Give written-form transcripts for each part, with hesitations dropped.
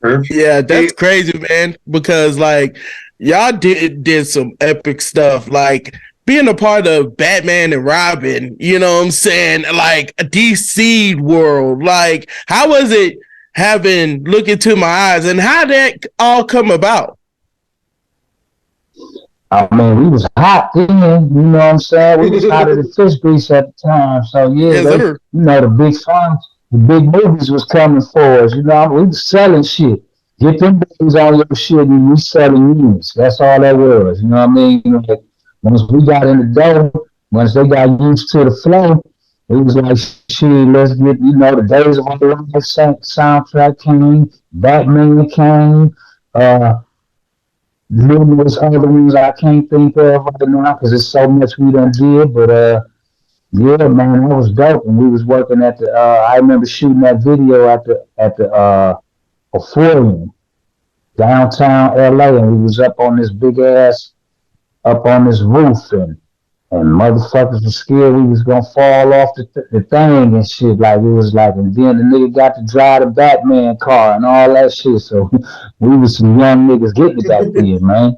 Perfect. Yeah, that's crazy, man. Because like y'all did some epic stuff. Like being a part of Batman and Robin, you know what I'm saying? Like a DC world. Like, how was it having Look Into My Eyes and how that all come about? I mean, we was hot then, you know what I'm saying? We was hotter than fish grease at the time. So yeah, Yes, sir. the big funds, the big movies was coming for us. You know, we was selling shit. Get them babies on your shit and we selling units. That's all that was. You know what I mean? You know, like, once we got in the door, once they got used to the flow, it was like shit, let's get, the days of our life soundtrack came, Batman came, uh numerous other ones I can't think of right now because it's so much we done did. But yeah, man, that was dope. And we was working at the. I remember shooting that video at the Aquarium downtown LA, and we was up on this roof, and motherfuckers was scared we was gonna fall off the thing and shit. Like it was like, and then the nigga got to drive the Batman car and all that shit. So we was some young niggas getting it back then, man.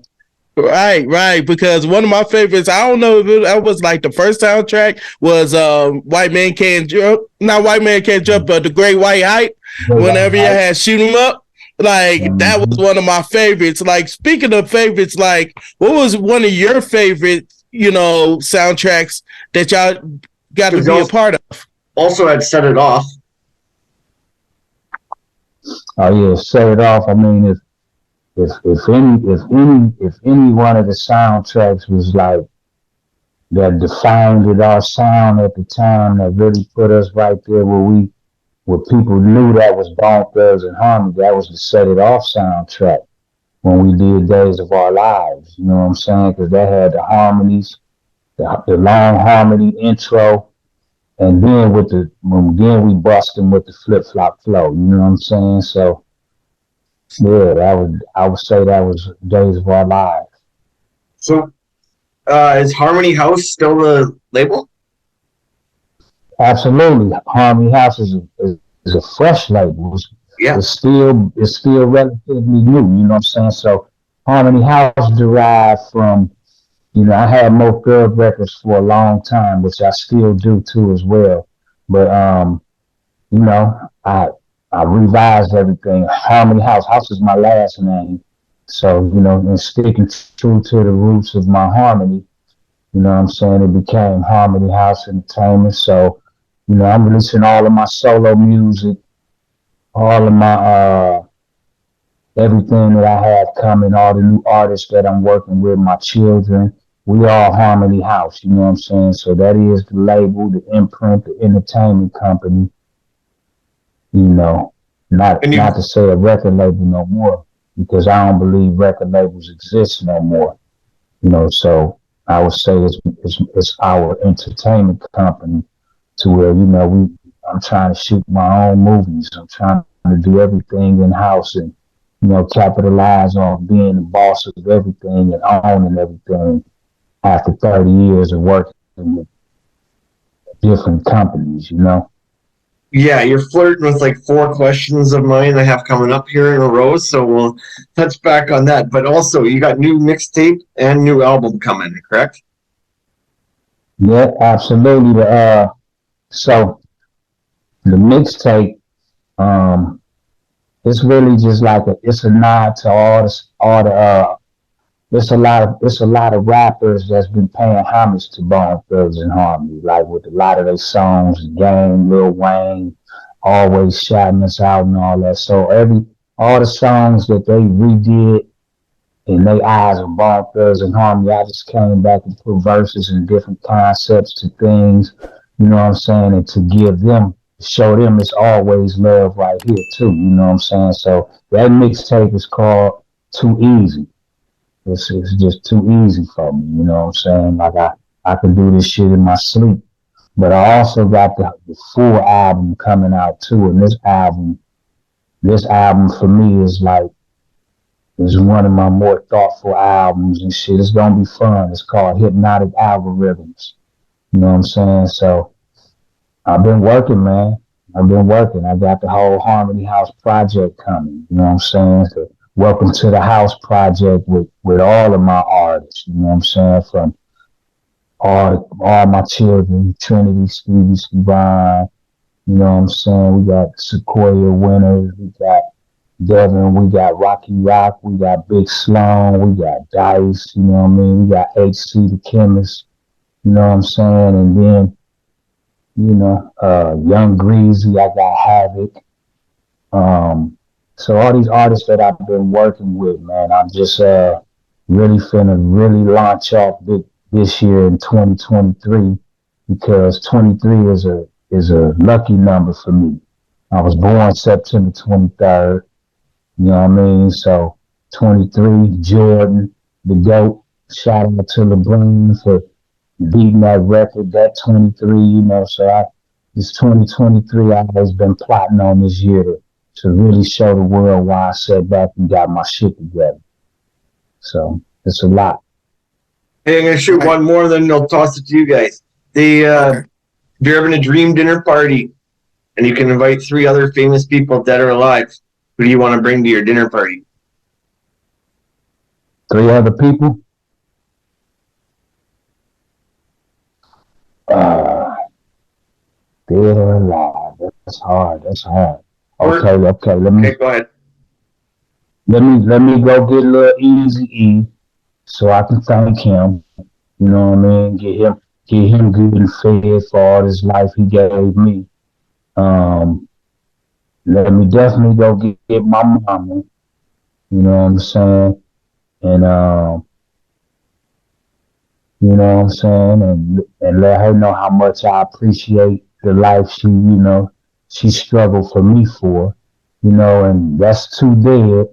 Right, right. Because one of my favorites, I don't know if that was like the first soundtrack was White Man Can't Jump. Not White Man Can't Jump, but The Great White Hype. Whenever you had Shoot 'Em Up. Like that was one of my favorites. Like speaking of favorites, like what was one of your favorite, soundtracks that y'all got to be a part of? Also had Set It Off. Oh yeah, Set It Off. I mean, if any one of the soundtracks was like that defined our sound at the time, that really put us right there where people knew that was Bone Thugs and Harmony, that was the Set It Off soundtrack when we did Days of Our Lives. You know what I'm saying? Because that had the harmonies, the long harmony intro, and then then we bust them with the flip flop flow. You know what I'm saying? So yeah, I would say that was Days of Our Lives. So is Harmony Howse still the label? Absolutely, Harmony Howse is a fresh label. Yeah. It's still relatively new. You know what I'm saying? So Harmony Howse derived from, I had Mo Thug records for a long time, which I still do too as well. But I revised everything. Harmony Howse. Howse is my last name. So, and sticking true to the roots of my harmony, you know what I'm saying? It became Harmony Howse Entertainment. So, I'm releasing all of my solo music, all of my everything that I have coming, all the new artists that I'm working with, my children. We are Harmony Howse, you know what I'm saying? So that is the label, the imprint, the entertainment company. Not to say a record label no more, because I don't believe record labels exist no more. So I would say it's our entertainment company to where, I'm trying to shoot my own movies. I'm trying to do everything in house and, capitalize on being the boss of everything and owning everything after 30 years of working with different companies, Yeah, you're flirting with like 4 questions of mine I have coming up here in a row, so we'll touch back on that. But also, you got new mixtape and new album coming, correct? Yeah, absolutely. So the mixtape, it's really just like it's a nod to all the it's a lot of rappers that's been paying homage to Bone Thugs and Harmony, like with a lot of their songs, Game, Lil Wayne, always shouting us out and all that. So all the songs that they redid in their eyes of Bone Thugs and Harmony, I just came back and put verses and different concepts to things, you know what I'm saying, and to show them it's always love right here too, you know what I'm saying. So that mixtape is called Too Easy. It's just too easy for me, you know what I'm saying? Like I can do this shit in my sleep. But I also got the full album coming out too. And this album for me is one of my more thoughtful albums and shit. It's gonna be fun. It's called Hypnotic Algorithms. You know what I'm saying? So I've been working, man. I've been working. I got the whole Harmony House project coming. You know what I'm saying? So welcome to the House project with all of my artists. You know what I'm saying? From all my children, Trinity, Stevie, Stevon. You know what I'm saying? We got Sequoia Winners. We got Devin. We got Rocky Rock. We got Big Sloan. We got Dice. You know what I mean? We got HC the Chemist. You know what I'm saying? And then, Young Greasy. I got Havoc. So all these artists that I've been working with, man, I'm just really finna really launch off this year in 2023 because 23 is a lucky number for me. I was born September 23rd. You know what I mean? So 23, Jordan, the GOAT. Shout out to LeBron for beating that record, that 23, so this 2023, I've always been plotting on this year to really show the world why I sat back and got my shit together. So it's a lot. Hey, I'm gonna shoot one more, then I'll toss it to you guys. If you're having a dream dinner party and you can invite 3 other famous people, dead or alive, who do you want to bring to your dinner party? 3 other people? Dead or alive? That's hard. Okay. Go ahead. Let me go get a little Easy E so I can thank him. You know what I mean? Get him good and fed for all this life he gave me. Let me definitely go get my mama. You know what I'm saying? And you know what I'm saying? And let her know how much I appreciate the life she struggled for me for. And that's 2 dead.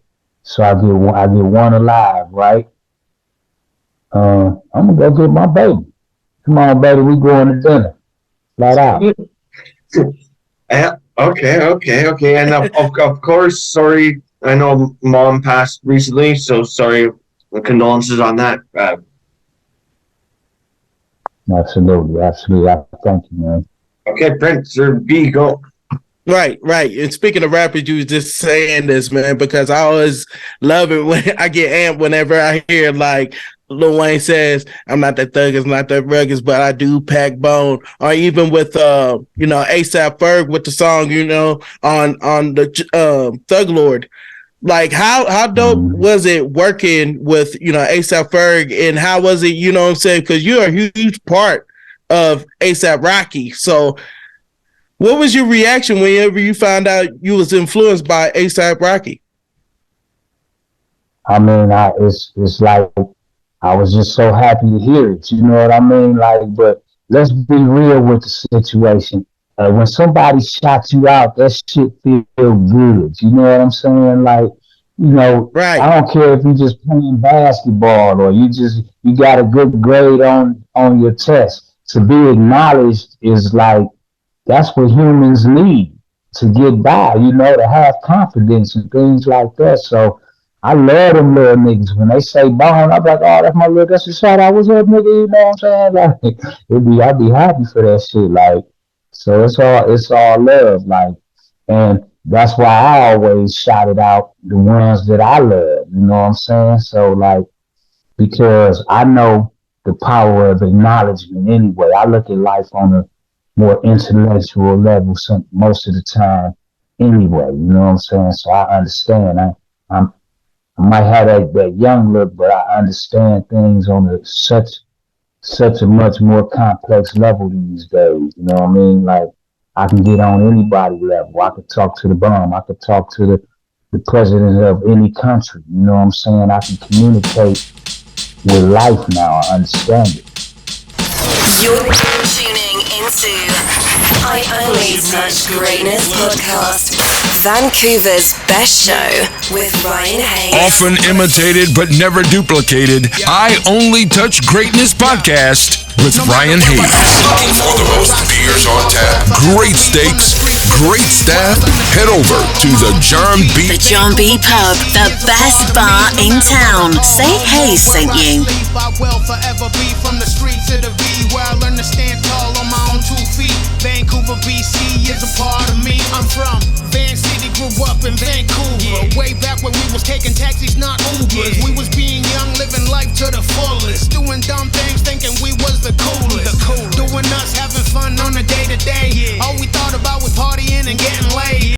So I get 1 alive, right? I'm gonna go get my baby. Come on, baby, we going to dinner. Flat out. Okay. And of course, sorry, I know mom passed recently, so sorry. Condolences on that. Absolutely. I thank you, man. Okay, Prince or B, go. Right. And speaking of rappers, you was just saying this, man, because I always love it when I get amped whenever I hear like Lil Wayne says, "I'm not that thuggish, not that rugged, but I do pack bone," or even with ASAP Ferg with the song, on the Thug Lord. Like how dope was it working with ASAP Ferg, and how was it, what I'm saying, because you're a huge part of ASAP Rocky. So what was your reaction whenever you found out you was influenced by ASAP Rocky? I mean, it's like I was just so happy to hear it. You know what I mean? Like, but let's be real with the situation. When somebody shot you out, that shit feel good. You know what I'm saying? Like, right. I don't care if you just playing basketball or you got a good grade on your test. To be acknowledged is like, that's what humans need to get by, to have confidence and things like that. So I love them little niggas. When they say bone, I'm like, oh, that's a shout out. What's up, nigga? You know what I'm saying? Like, I'd be happy for that shit. Like, so it's all love. Like, and that's why I always shouted out the ones that I love. You know what I'm saying? So like, because I know the power of acknowledgement anyway. I look at life on a more intellectual level most of the time anyway. You know what I'm saying? So I understand. I might have that young look, but I understand things on such a much more complex level these days. You know what I mean? Like, I can get on anybody's level. I could talk to the bum. I could talk to the president of any country. You know what I'm saying? I can communicate with life now. I understand it. You're tuning into I Only Touch Greatness podcast, Vancouver's best show with Ryan Hayes. Often imitated but never duplicated, I Only Touch Greatness podcast with Ryan Hayes. Looking for the most beers on tap, great steaks, great staff? Head over to the John B. The John B. Pub, the best bar in town. Say Hayes sent you. I will forever be from the street to the V, where I learn to stand tall on my own 2 feet. Vancouver, BC is a part of me. I'm from Van City, grew up in Vancouver. Way back when we was taking taxis, not Ubers. We was being young, living life to the fullest. Doing dumb